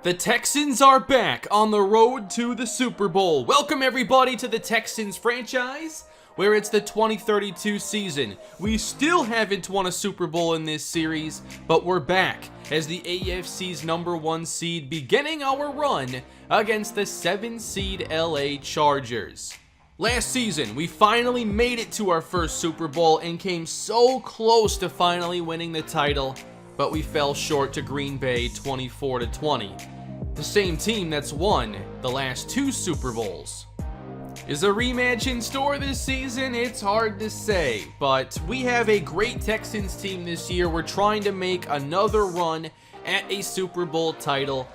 The Texans are back on the road to the Super Bowl. Welcome everybody to the Texans franchise, where it's the 2032 season. We still haven't won a Super Bowl in this series, but we're back as the AFC's #1 seed, beginning our run against the 7 seed LA Chargers. Last season, we finally made it to our first Super Bowl and came so close to finally winning the title, but we fell short to Green Bay 24-20. The same team that's won the last 2 Super Bowls. Is a rematch in store this season? It's hard to say, but we have a great Texans team this year. We're trying to make another run at a Super Bowl title.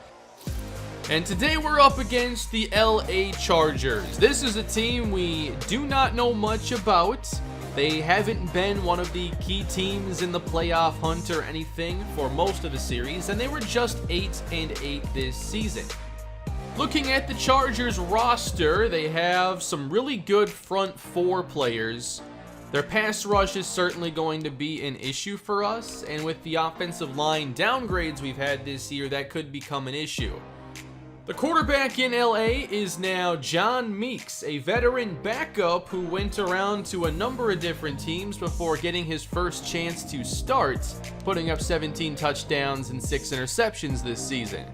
And today we're up against the LA Chargers. This is a team we do not know much about. They haven't been one of the key teams in the playoff hunt or anything for most of the series, and they were just 8-8 this season. Looking at the Chargers roster, they have some really good front 4 players. Their pass rush is certainly going to be an issue for us, and with the offensive line downgrades we've had this year, that could become an issue. The quarterback in LA is now John Meeks, a veteran backup who went around to a number of different teams before getting his first chance to start, putting up 17 touchdowns and 6 interceptions this season.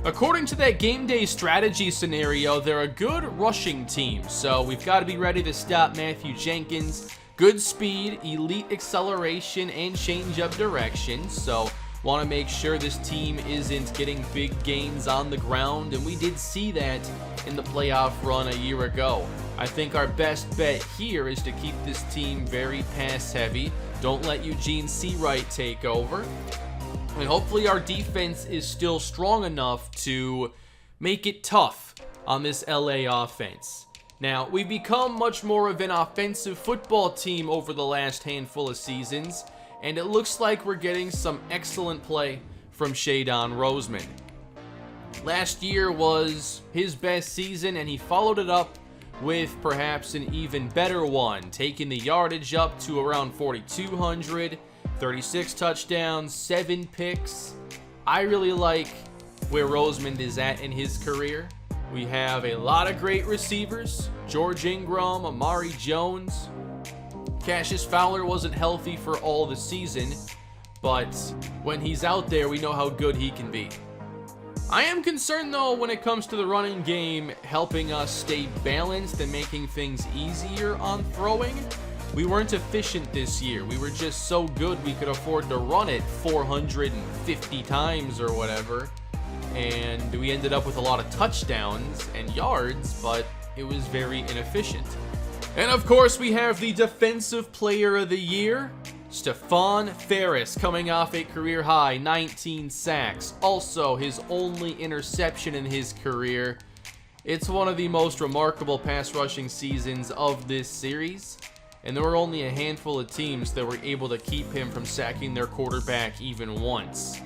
According to that game day strategy scenario, they're a good rushing team, so we've got to be ready to stop Matthew Jenkins. Good speed, elite acceleration, and change of direction, so want to make sure this team isn't getting big gains on the ground, and we did see that in the playoff run a year ago. I think our best bet here is to keep this team very pass heavy. Don't let Eugene Seawright take over. And hopefully our defense is still strong enough to make it tough on this LA offense. Now, we've become much more of an offensive football team over the last handful of seasons, and it looks like we're getting some excellent play from Shadon Roseman. Last year was his best season, and he followed it up with perhaps an even better one, taking the yardage up to around 4,200, 36 touchdowns, 7 picks. I really like where Roseman is at in his career. We have a lot of great receivers: George Ingram, Amari Jones. Cassius Fowler wasn't healthy for all the season, but when he's out there, we know how good he can be. I am concerned, though, when it comes to the running game helping us stay balanced and making things easier on throwing. We weren't efficient this year. We were just so good we could afford to run it 450 times or whatever, and we ended up with a lot of touchdowns and yards, but it was very inefficient. And of course, we have the Defensive Player of the Year, Stefan Ferris, coming off a career-high 19 sacks. Also, his only interception in his career. It's one of the most remarkable pass rushing seasons of this series, and there were only a handful of teams that were able to keep him from sacking their quarterback even once.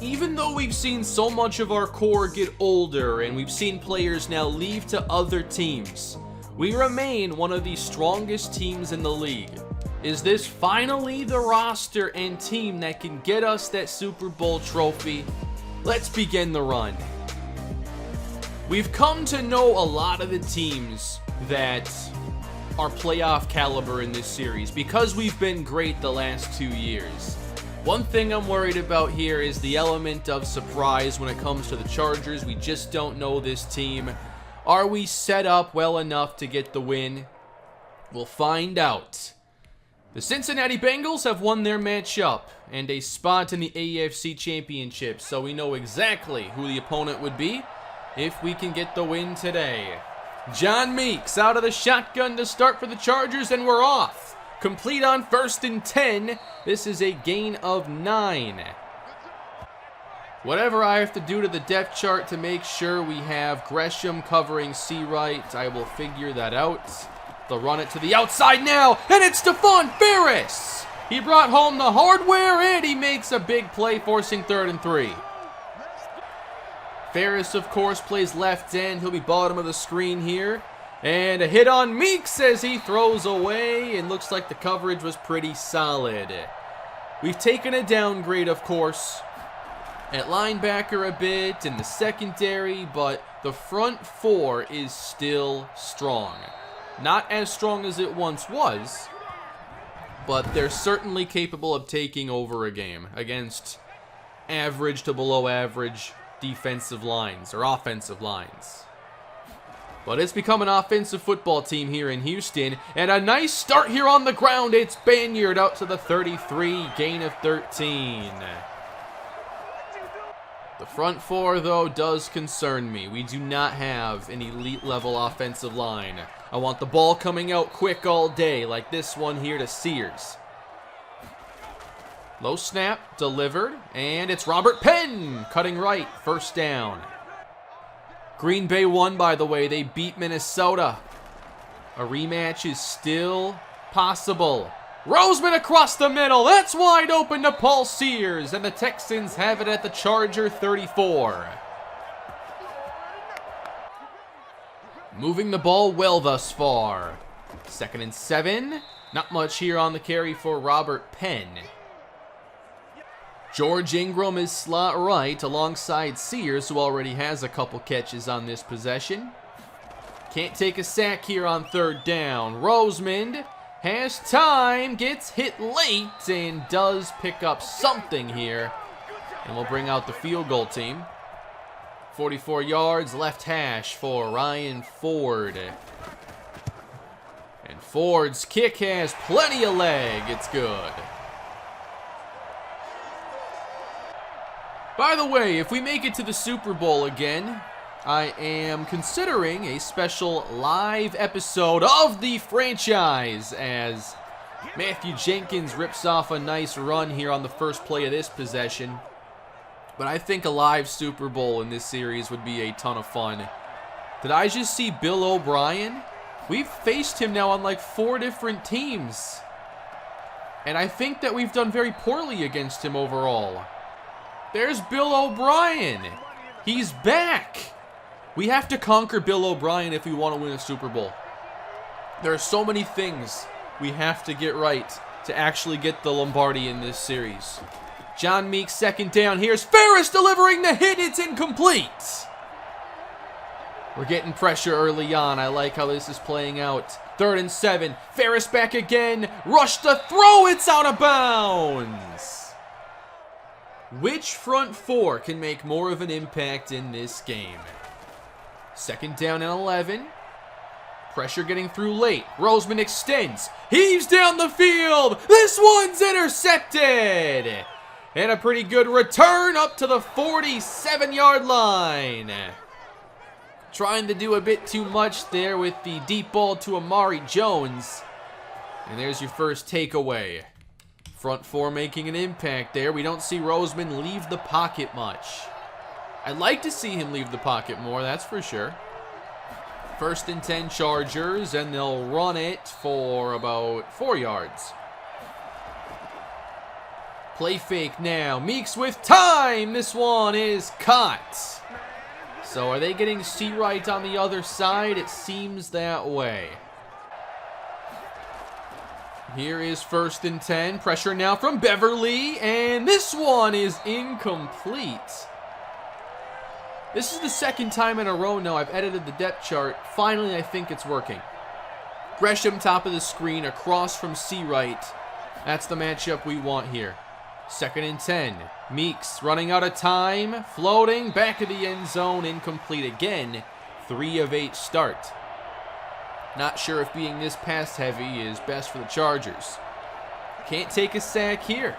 Even though we've seen so much of our core get older, and we've seen players now leave to other teams, we remain one of the strongest teams in the league. Is this finally the roster and team that can get us that Super Bowl trophy? Let's begin the run. We've come to know a lot of the teams that are playoff caliber in this series because we've been great the last 2 years. One thing I'm worried about here is the element of surprise when it comes to the Chargers. We just don't know this team. Are we set up well enough to get the win? We'll find out. The Cincinnati Bengals have won their matchup and a spot in the AFC Championship, so we know exactly who the opponent would be if we can get the win today. John Meeks out of the shotgun to start for the Chargers, and we're off. Complete on 1st and 10. This is a gain of 9. Whatever I have to do to the depth chart to make sure we have Gresham covering Seawright, I will figure that out. They'll run it to the outside now, and it's Stefan Ferris! He brought home the hardware, and he makes a big play, forcing 3rd and 3. Ferris, of course, plays left end. He'll be bottom of the screen here. And a hit on Meeks as he throws away, and looks like the coverage was pretty solid. We've taken a downgrade, of course. at linebacker a bit, in the secondary, but the front four is still strong. Not as strong as it once was, but they're certainly capable of taking over a game against average to below average defensive lines or offensive lines. But it's become an offensive football team here in Houston, and a nice start here on the ground. It's Banyard out to the 33, gain of 13. The front four, though, does concern me. We do not have an elite level offensive line. I want the ball coming out quick all day, like this one here to Sears. Low snap, delivered, and it's Robert Penn cutting right, first down. Green Bay won, by the way. They beat Minnesota. A rematch is still possible. Roseman across the middle. That's wide open to Paul Sears, and the Texans have it at the Charger 34. Moving the ball well thus far. 2nd and 7. Not much here on the carry for Robert Penn. George Ingram is slot right alongside Sears, who already has a couple catches on this possession. Can't take a sack here on 3rd down. Roseman has time, gets hit late, and does pick up something here. And we'll bring out the field goal team. 44 yards, left hash for Ryan Ford. And Ford's kick has plenty of leg. It's good. By the way, if we make it to the Super Bowl again, I am considering a special live episode of the franchise as Matthew Jenkins rips off a nice run here on the first play of this possession. But I think a live Super Bowl in this series would be a ton of fun. Did I just see Bill O'Brien? We've faced him now on like 4 different teams. And I think that we've done very poorly against him overall. There's Bill O'Brien. He's back. We have to conquer Bill O'Brien if we want to win a Super Bowl. There are so many things we have to get right to actually get the Lombardi in this series. John Meeks, 2nd down. Here's Ferris delivering the hit. It's incomplete. We're getting pressure early on. I like how this is playing out. 3rd and 7. Ferris back again. Rush the throw. It's out of bounds. Which front four can make more of an impact in this game? 2nd down and 11. Pressure getting through late. Roseman extends. Heaves down the field. This one's intercepted. And a pretty good return up to the 47-yard line. Trying to do a bit too much there with the deep ball to Amari Jones. And there's your first takeaway. Front four making an impact there. We don't see Roseman leave the pocket much. I'd like to see him leave the pocket more, that's for sure. 1st and 10 Chargers, and they'll run it for about 4 yards. Play fake now. Meeks with time. This one is caught. So are they getting Seawright on the other side? It seems that way. Here is 1st and 10. Pressure now from Beverly. And this one is incomplete. This is the 2nd time in a row now I've edited the depth chart. Finally, I think it's working. Gresham, top of the screen, across from Seawright. That's the matchup we want here. 2nd and 10. Meeks running out of time. Floating. Back of the end zone. Incomplete again. 3 of 8 start. Not sure if being this pass heavy is best for the Chargers. Can't take a sack here.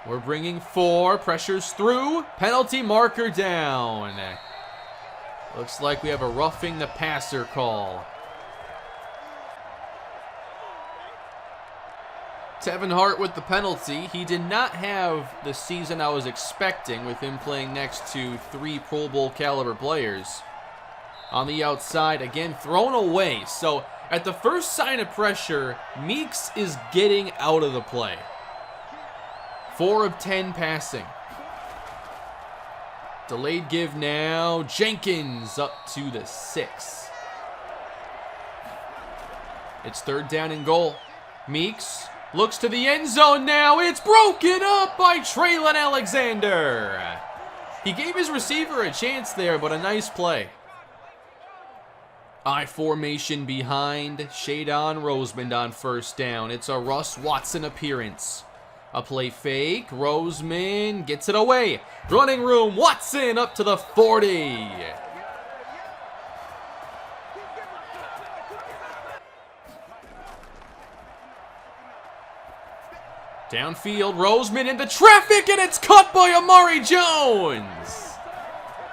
We're bringing 4. Pressures through. Penalty marker down. Looks like we have a roughing the passer call. Tevin Hart with the penalty. He did not have the season I was expecting with him playing next to 3 Pro Bowl caliber players. On the outside, again, thrown away. So, at the first sign of pressure, Meeks is getting out of the play. 4 of 10 passing. Delayed give now. Jenkins up to the 6. It's 3rd down and goal. Meeks Looks to the end zone now. It's broken up by Traylon Alexander. He gave his receiver a chance there, but a nice play. I formation behind. Shadon Roseman on first down. It's a Russ Watson appearance. A play fake. Roseman gets it away. Running room. Watson up to the 40. Downfield, Roseman into traffic, and it's caught by Amari Jones.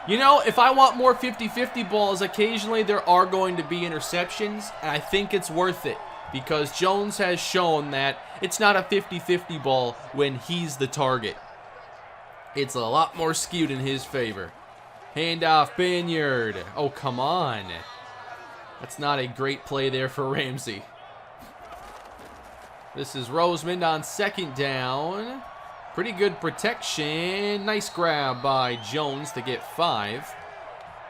You know, if I want more 50-50 balls, occasionally there are going to be interceptions, and I think it's worth it because Jones has shown that it's not a 50-50 ball when he's the target. It's a lot more skewed in his favor. Handoff, Banyard. Oh, come on. That's not a great play there for Ramsey. This is Roseman on second down. Pretty good protection. Nice grab by Jones to get 5.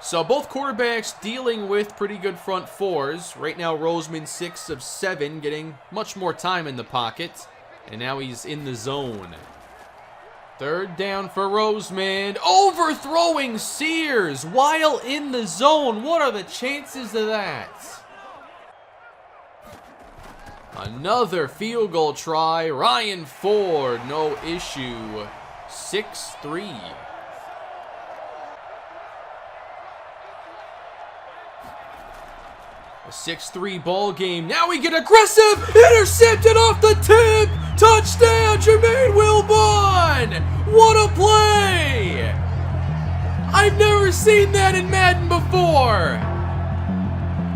So both quarterbacks dealing with pretty good front fours. Right now, Roseman 6 of 7, getting much more time in the pocket. And now he's in the zone. Third down for Roseman. Overthrowing Sears while in the zone. What are the chances of that? Another field goal try. Ryan Ford, no issue. 6-3. A 6-3 ball game. Now we get aggressive. Intercepted off the tip. Touchdown, Jermaine Wilbon. What a play. I've never seen that in Madden before.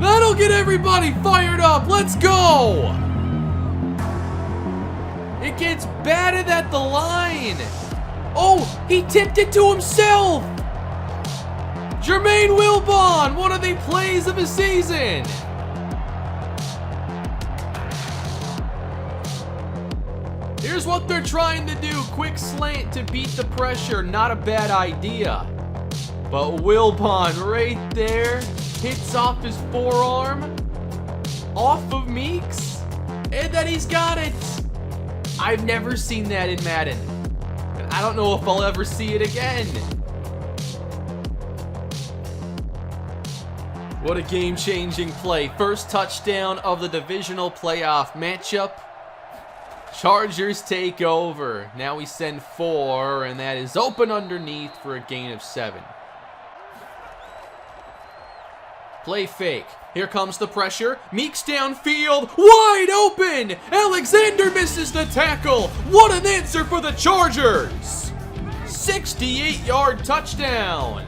That'll get everybody fired up. Let's go. It gets batted at the line. Oh, he tipped it to himself. Jermaine Wilbon, one of the plays of the season. Here's what they're trying to do. Quick slant to beat the pressure. Not a bad idea. But Wilbon right there hits off his forearm. Off of Meeks. And then he's got it. I've never seen that in Madden. And I don't know if I'll ever see it again. What a game-changing play. First touchdown of the divisional playoff matchup. Chargers take over. Now we send 4, and that is open underneath for a gain of 7. Play fake. Here comes the pressure. Meeks downfield. Wide open. Alexander misses the tackle. What an answer for the Chargers. 68-yard touchdown.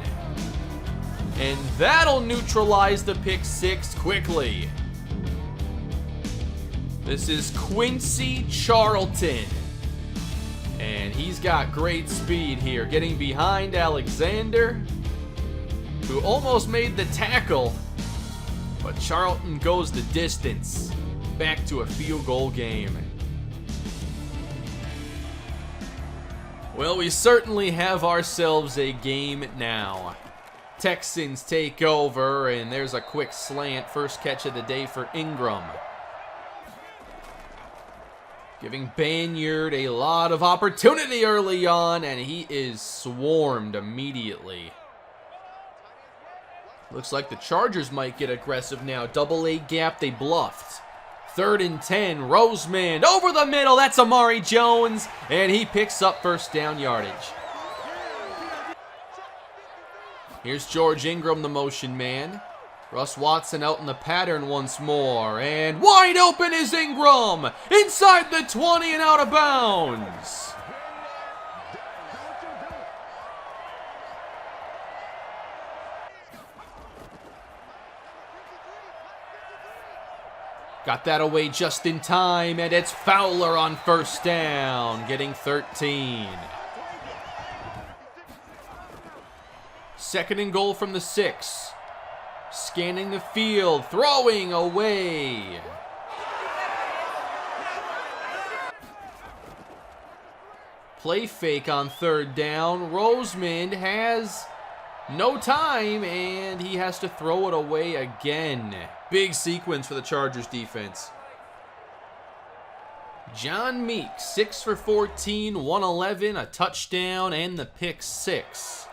And that'll neutralize the pick 6 quickly. This is Quincy Charlton. And he's got great speed here. Getting behind Alexander, who almost made the tackle. But Charlton goes the distance. Back to a field goal game. Well, we certainly have ourselves a game now. Texans take over, and there's a quick slant. First catch of the day for Ingram. Giving Banyard a lot of opportunity early on, and he is swarmed immediately. Looks like the Chargers might get aggressive now. Double A gap, they bluffed. 3rd and 10, Roseman over the middle. That's Amari Jones, and he picks up first down yardage. Here's George Ingram, the motion man. Russ Watson out in the pattern once more, and wide open is Ingram. Inside the 20 and out of bounds. Got that away just in time, and it's Fowler on first down, getting 13. 2nd and goal from the 6. Scanning the field, throwing away. Play fake on 3rd down. Roseman has no time, and he has to throw it away again. Big sequence for the Chargers defense. John Meeks, 6 for 14, 111, a touchdown, and the pick 6.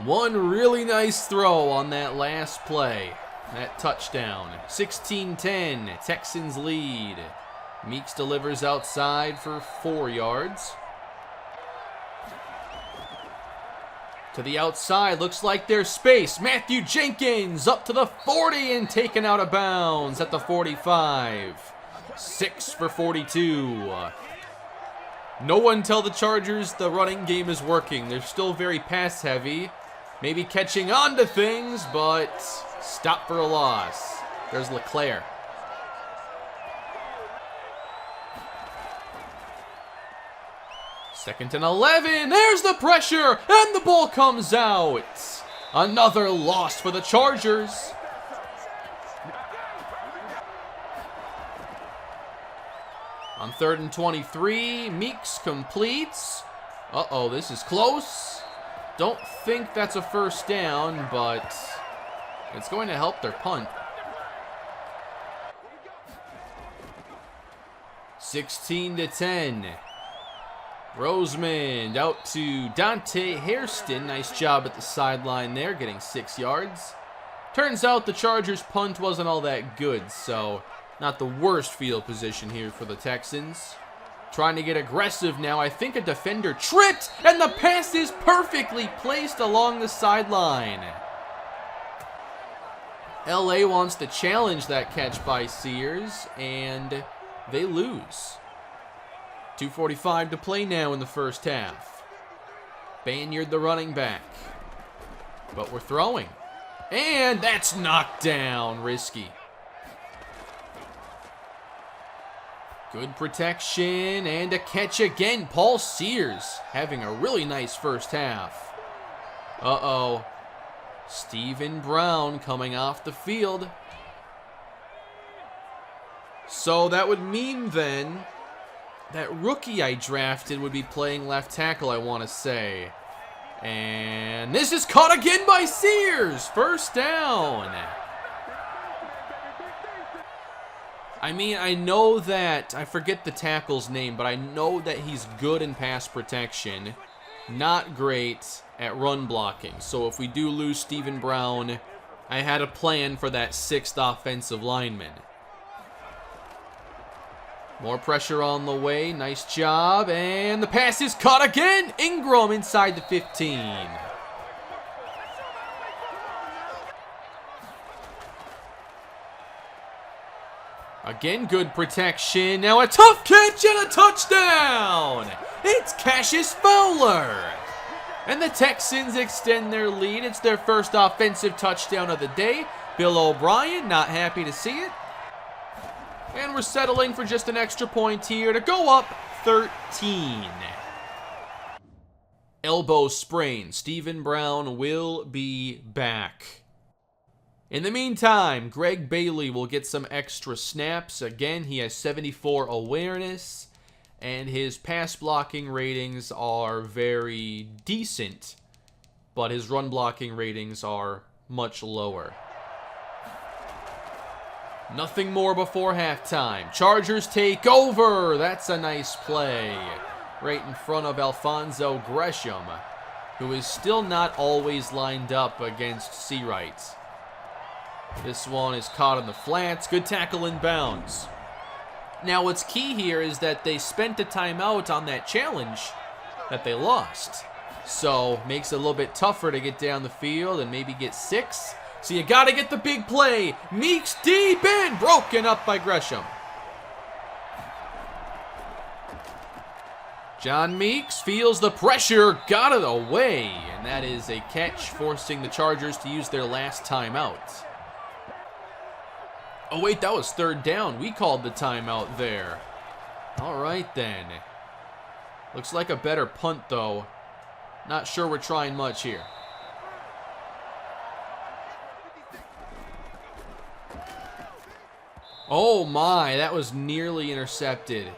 One really nice throw on that last play, that touchdown. 16-10, Texans lead. Meeks delivers outside for 4 yards. To the outside, looks like there's space. Matthew Jenkins up to the 40 and taken out of bounds at the 45. 6 for 42. No one tell the Chargers the running game is working. They're still very pass heavy. Maybe catching on to things, but stop for a loss. There's LeClaire. Second and 11. There's the pressure, and the ball comes out. Another loss for the Chargers. On 3rd and 23, Meeks completes. Uh-oh, this is close. Don't think that's a first down, but it's going to help their punt. 16-10. Roseman out to Dante Hairston. Nice job at the sideline there, getting 6 yards. Turns out the Chargers' punt wasn't all that good, so not the worst field position here for the Texans. Trying to get aggressive now. I think a defender tripped, and the pass is perfectly placed along the sideline. LA wants to challenge that catch by Sears, and they lose. 2:45 to play now in the first half. Banyard the running back. But we're throwing. And that's knocked down. Risky. Good protection and a catch again. Paul Sears having a really nice first half. Uh-oh. Stephen Brown coming off the field. So that would mean then that rookie I drafted would be playing left tackle, I want to say. And this is caught again by Sears. First down. I mean, I know that, I forget the tackle's name, but I know that he's good in pass protection. Not great at run blocking. So if we do lose Stephen Brown, I had a plan for that 6th offensive lineman. More pressure on the way. Nice job. And the pass is caught again. Ingram inside the 15. Again, good protection. Now a tough catch and a touchdown. It's Cassius Fowler. And the Texans extend their lead. It's their first offensive touchdown of the day. Bill O'Brien not happy to see it. And we're settling for just an extra point here to go up 13. Elbow sprain. Stephen Brown will be back. In the meantime, Greg Bailey will get some extra snaps. Again, he has 74 awareness, and his pass blocking ratings are very decent, but his run blocking ratings are much lower. Nothing more before halftime. Chargers take over. That's a nice play. Right in front of Alfonso Gresham, who is still not always lined up against Seawright. This one is caught in the flats. Good tackle in bounds. Now what's key here is that they spent a timeout on that challenge that they lost. So makes it a little bit tougher to get down the field and maybe get 6. So you got to get the big play. Meeks deep in. Broken up by Gresham. John Meeks feels the pressure. Got it away. And that is a catch, forcing the Chargers to use their last timeout. Oh, wait, that was 3rd down. We called the timeout there. All right, then. Looks like a better punt, though. Not sure we're trying much here. Oh, my. That was nearly intercepted.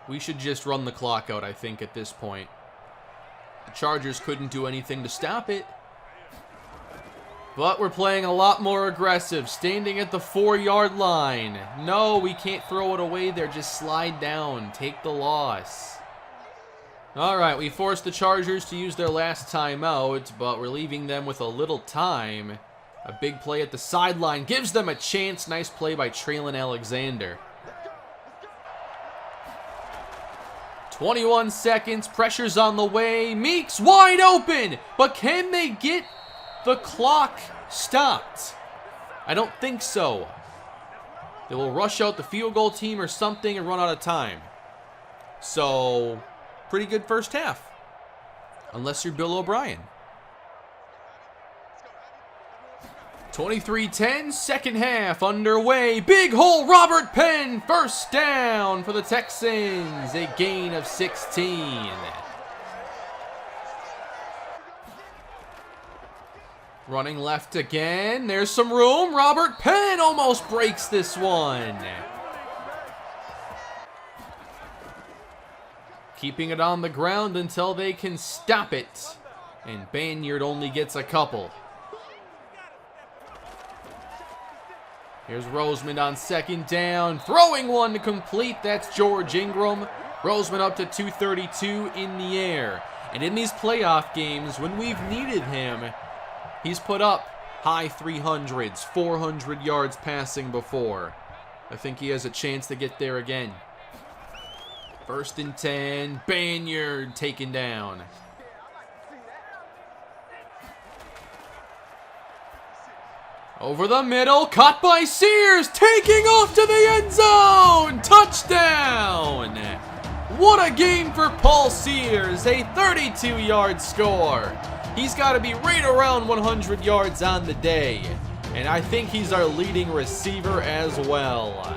We should just run the clock out, I think, at this point. The Chargers couldn't do anything to stop it. But we're playing a lot more aggressive, standing at the 4-yard line. No, we can't throw it away there. Just slide down. Take the loss. All right, we forced the Chargers to use their last timeout, but we're leaving them with a little time. A big play at the sideline gives them a chance. Nice play by Traylon Alexander. 21 seconds, pressure's on the way. Meeks wide open, but can they get the clock stopped? I don't think so. They will rush out the field goal team or something and run out of time. So, pretty good first half. Unless you're Bill O'Brien. 23-10, second half underway. Big hole, Robert Penn, first down for the Texans. A gain of 16. Running left again. There's some room. Robert Penn almost breaks this one. Keeping it on the ground until they can stop it. And Banyard only gets a couple. Here's Roseman on second down. Throwing one to complete. That's George Ingram. Roseman up to 232 in the air. And in these playoff games, when we've needed him, he's put up high 300s, 400 yards passing before. I think he has a chance to get there again. 1st and 10. Banyard taken down. Over the middle, caught by Sears, taking off to the end zone! Touchdown! What a game for Paul Sears, a 32-yard score. He's got to be right around 100 yards on the day, and I think he's our leading receiver as well.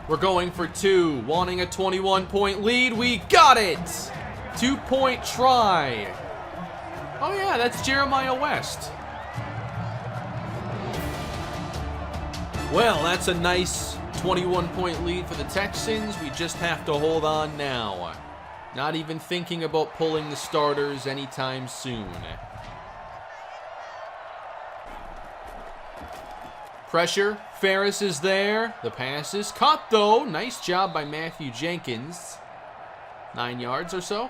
We're going for 2, wanting a 21-point lead. We got it! 2-point try. Oh yeah, that's Jeremiah West. Well, that's a nice 21-point lead for the Texans. We just have to hold on now. Not even thinking about pulling the starters anytime soon. Pressure. Ferris is there. The pass is caught, though. Nice job by Matthew Jenkins. 9 yards or so.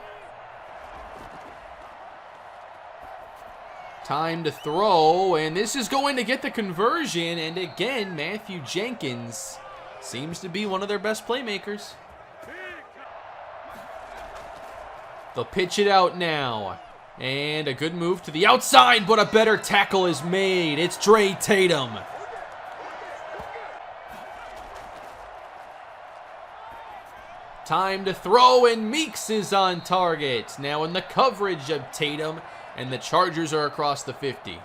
Time to throw, and this is going to get the conversion. And again, Matthew Jenkins seems to be one of their best playmakers. They'll pitch it out now. And a good move to the outside, but a better tackle is made. It's Dre Tatum. Time to throw, and Meeks is on target. Now in the coverage of Tatum, and the Chargers are across the 50.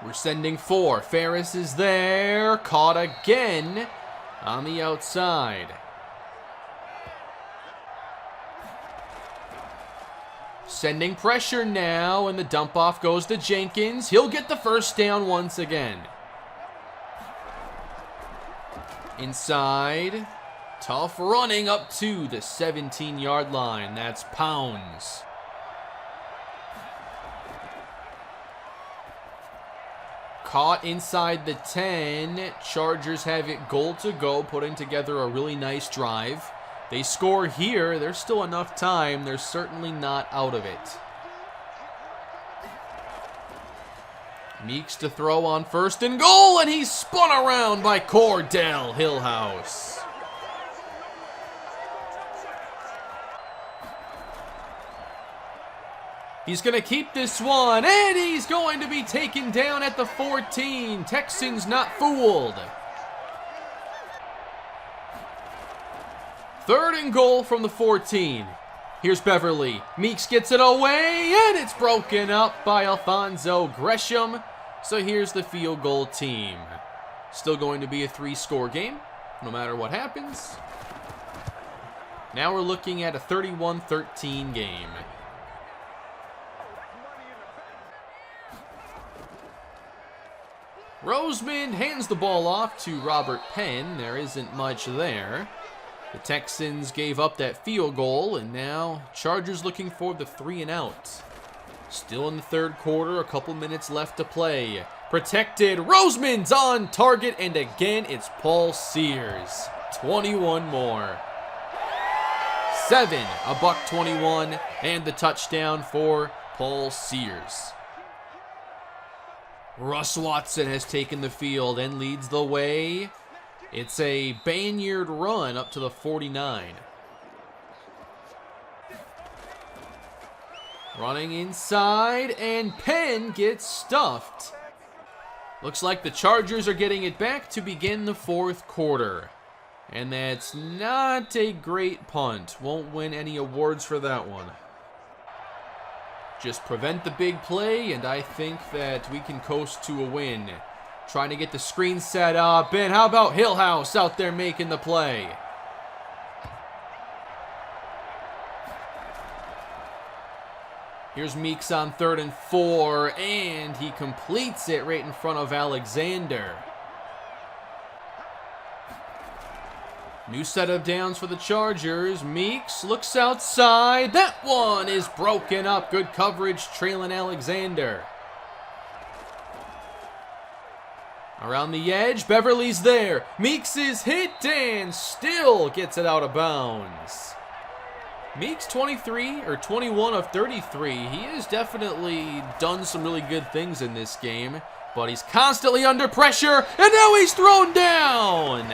We're sending 4. Ferris is there. Caught again on the outside. Sending pressure now, and the dump off goes to Jenkins. He'll get the first down once again. Inside. Tough running up to the 17-yard line. That's Pounds. Caught inside the 10. Chargers have it goal to go, putting together a really nice drive. They score here. There's still enough time. They're certainly not out of it. Meeks to throw on 1st and goal, and he's spun around by Cordell Hillhouse. He's going to keep this one, and he's going to be taken down at the 14. Texans not fooled. 3rd and goal from the 14. Here's Beverly. Meeks gets it away, and it's broken up by Alfonso Gresham. So here's the field goal team. Still going to be a 3-score game, no matter what happens. Now we're looking at a 31-13 game. Roseman hands the ball off to Robert Penn. There isn't much there. The Texans gave up that field goal, and now Chargers looking for the 3-and-out. Still in the third quarter, a couple minutes left to play. Protected, Roseman's on target, and again it's Paul Sears. 21 more. 7, a buck 21, and the touchdown for Paul Sears. Russ Watson has taken the field and leads the way. It's a Banyard run up to the 49. Running inside, and Penn gets stuffed. Looks like the Chargers are getting it back to begin the fourth quarter. And that's not a great punt. Won't win any awards for that one. Just prevent the big play, and I think that we can coast to a win. Trying to get the screen set up, and how about Hillhouse out there making the play? Here's Meeks on 3rd and 4, and he completes it right in front of Alexander. New set of downs for the Chargers. Meeks looks outside. That one is broken up. Good coverage, trailing Alexander. Around the edge, Beverly's there. Meeks is hit and still gets it out of bounds. Meeks 21 of 33. He has definitely done some really good things in this game, but he's constantly under pressure, and now he's thrown down.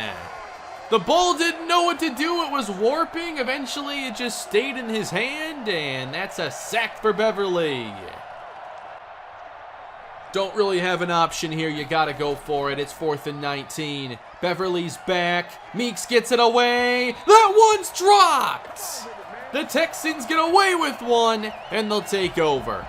The ball didn't know what to do. It was warping. Eventually, it just stayed in his hand, and that's a sack for Beverly. Don't really have an option here. You got to go for it. It's 4th and 19. Beverly's back. Meeks gets it away. That one's dropped. The Texans get away with one, and they'll take over.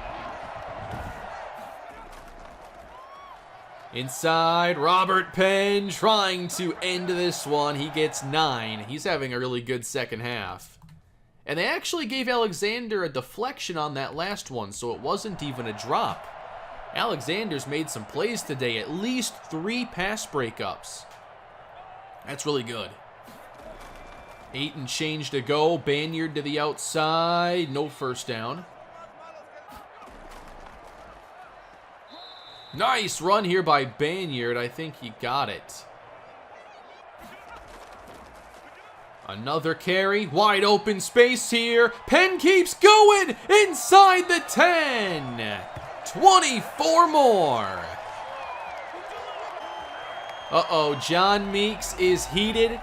Inside, Robert Penn trying to end this one. He gets 9. He's having a really good second half. And they actually gave Alexander a deflection on that last one, so it wasn't even a drop. Alexander's made some plays today, at least 3 pass breakups. That's really good. 8 and change to go. Banyard to the outside. No first down. Nice run here by Banyard. I think he got it. Another carry. Wide open space here. Penn keeps going inside the 10. 24 more. Uh-oh, John Meeks is heated.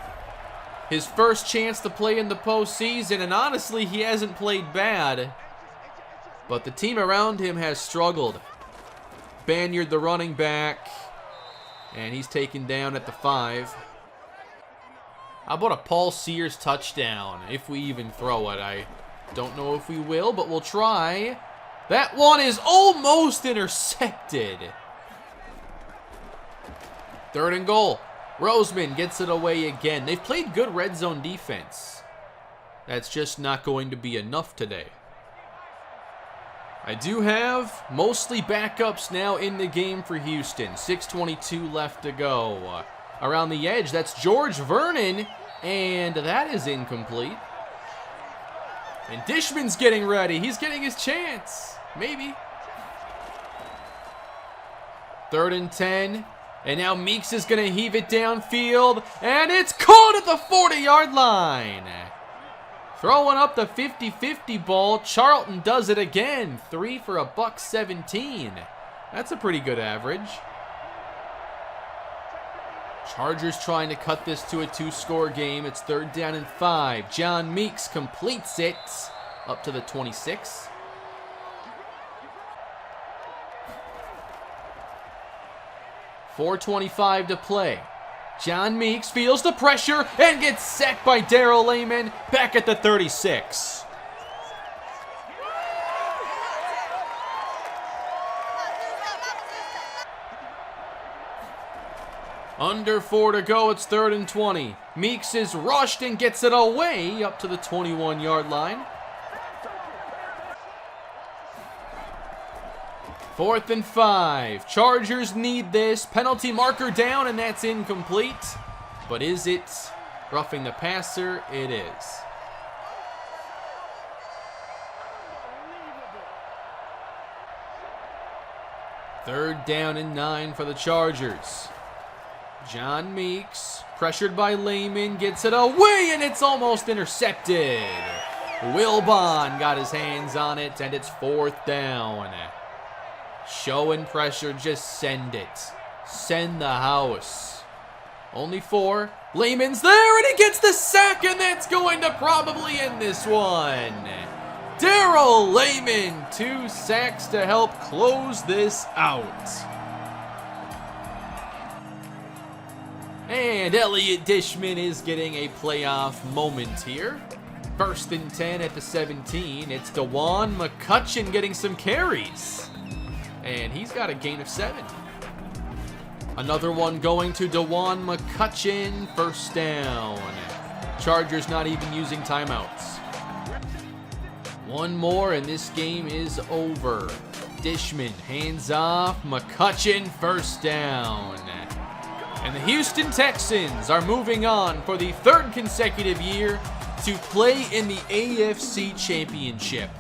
His first chance to play in the postseason, and honestly, he hasn't played bad. But the team around him has struggled. Banyard, the running back, and he's taken down at the 5. How about a Paul Sears touchdown, if we even throw it? I don't know if we will, but we'll try. That one is almost intercepted. 3rd and goal. Roseman gets it away again. They've played good red zone defense. That's just not going to be enough today. I do have mostly backups now in the game for Houston. 6:22 left to go. Around the edge, that's George Vernon, and that is incomplete. And Dishman's getting ready. He's getting his chance. Maybe. 3rd and 10. And now Meeks is going to heave it downfield, and it's caught at the 40-yard line. Throwing up the 50-50 ball, Charlton does it again. 3 for a buck 17. That's a pretty good average. Chargers trying to cut this to a 2-score game. It's 3rd down and 5. John Meeks completes it up to the 26. .425 to play. John Meeks feels the pressure and gets sacked by Darrell Lehman back at the 36. Under 4 to go, it's 3rd and 20. Meeks is rushed and gets it away up to the 21-yard line. 4th and 5. Chargers need this. Penalty marker down, and that's incomplete. But is it roughing the passer? It is. Third down and 9 for the Chargers. John Meeks, pressured by Lehman, gets it away, and it's almost intercepted. Wilbon got his hands on it, and it's 4th down. Showing pressure, just send it. Send the house. Only 4. Lehman's there, and he gets the sack, and that's going to probably end this one. Darrell Lehman, 2 sacks to help close this out. And Elliot Dishman is getting a playoff moment here. 1st and 10 at the 17. It's DeJuan McCutcheon getting some carries. And he's got a gain of 7. Another one going to DeJuan McCutcheon. 1st down. Chargers not even using timeouts. One more and this game is over. Dishman hands off. McCutcheon, 1st down. And the Houston Texans are moving on for the 3rd consecutive year to play in the AFC Championship.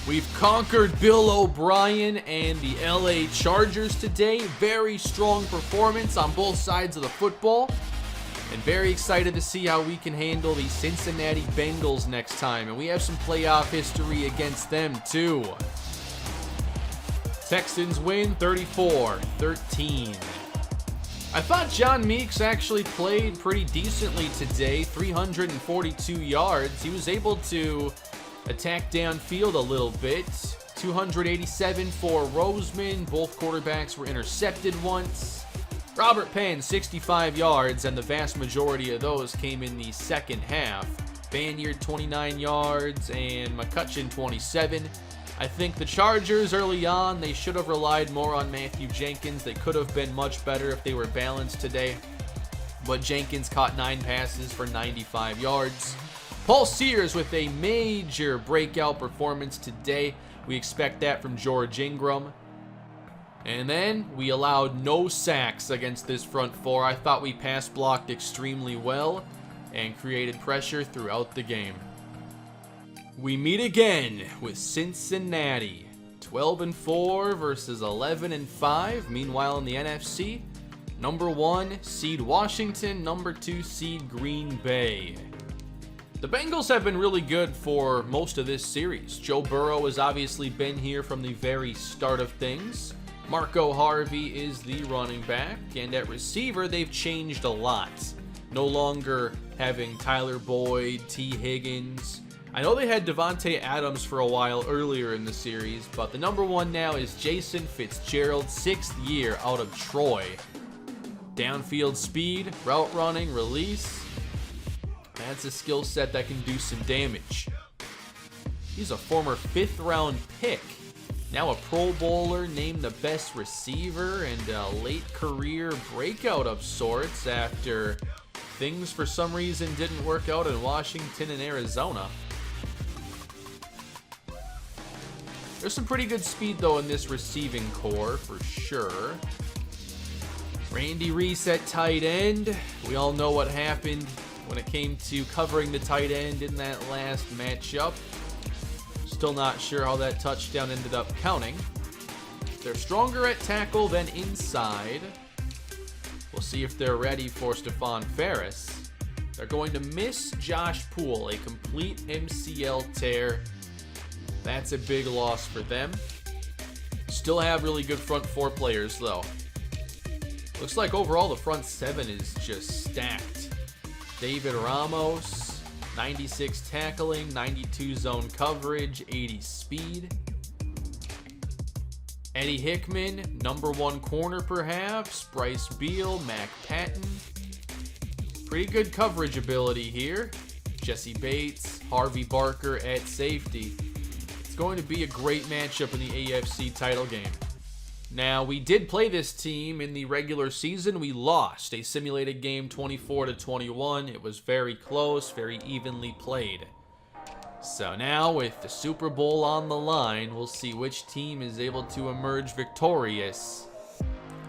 We've conquered Bill O'Brien and the LA Chargers today. Very strong performance on both sides of the football. And very excited to see how we can handle the Cincinnati Bengals next time. And we have some playoff history against them too. Texans win 34-13. I thought John Meeks actually played pretty decently today. 342 yards. He was able to attack downfield a little bit. 287 for Roseman. Both quarterbacks were intercepted once. Robert Penn, 65 yards, and the vast majority of those came in the second half. Banyard, 29 yards, and McCutcheon, 27. I think the Chargers early on, they should have relied more on Matthew Jenkins. They could have been much better if they were balanced today. But Jenkins caught 9 passes for 95 yards. Paul Sears with a major breakout performance today. We expect that from George Ingram. And then we allowed no sacks against this front 4. I thought we pass blocked extremely well and created pressure throughout the game. We meet again with Cincinnati. 12-4 versus 11-5. Meanwhile in the NFC, number 1 seed Washington, number 2 seed Green Bay. The Bengals have been really good for most of this series. Joe Burrow has obviously been here from the very start of things. Marco Harvey is the running back, and at receiver they've changed a lot. No longer having Tyler Boyd, T. Higgins. I know they had Devontae Adams for a while earlier in the series, but the number 1 now is Jason Fitzgerald, 6th year out of Troy. Downfield speed, route running, release. That's a skill set that can do some damage. He's a former 5th round pick. Now a Pro Bowler, named the best receiver, and a late career breakout of sorts after things for some reason didn't work out in Washington and Arizona. There's some pretty good speed though in this receiving core for sure. Randy Reese at tight end. We all know what happened when it came to covering the tight end in that last matchup. Still not sure how that touchdown ended up counting. They're stronger at tackle than inside. We'll see if they're ready for Stephon Ferris. They're going to miss Josh Poole, a complete MCL tear. That's a big loss for them. Still have really good front 4 players though. Looks like overall the front 7 is just stacked. David Ramos, 96 tackling, 92 zone coverage, 80 speed. Eddie Hickman, number 1 corner perhaps. Bryce Beal, Mac Patton. Pretty good coverage ability here. Jesse Bates, Harvey Barker at safety. It's going to be a great matchup in the AFC title game. Now, we did play this team in the regular season. We lost a simulated game 24-21. It was very close, very evenly played. So now, with the Super Bowl on the line, we'll see which team is able to emerge victorious.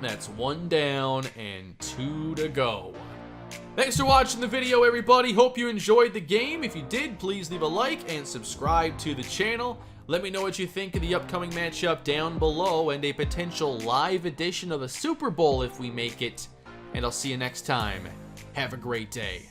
That's 1 down and 2 to go. Thanks for watching the video, everybody. Hope you enjoyed the game. If you did, please leave a like and subscribe to the channel. Let me know what you think of the upcoming matchup down below and a potential live edition of the Super Bowl if we make it. And I'll see you next time. Have a great day.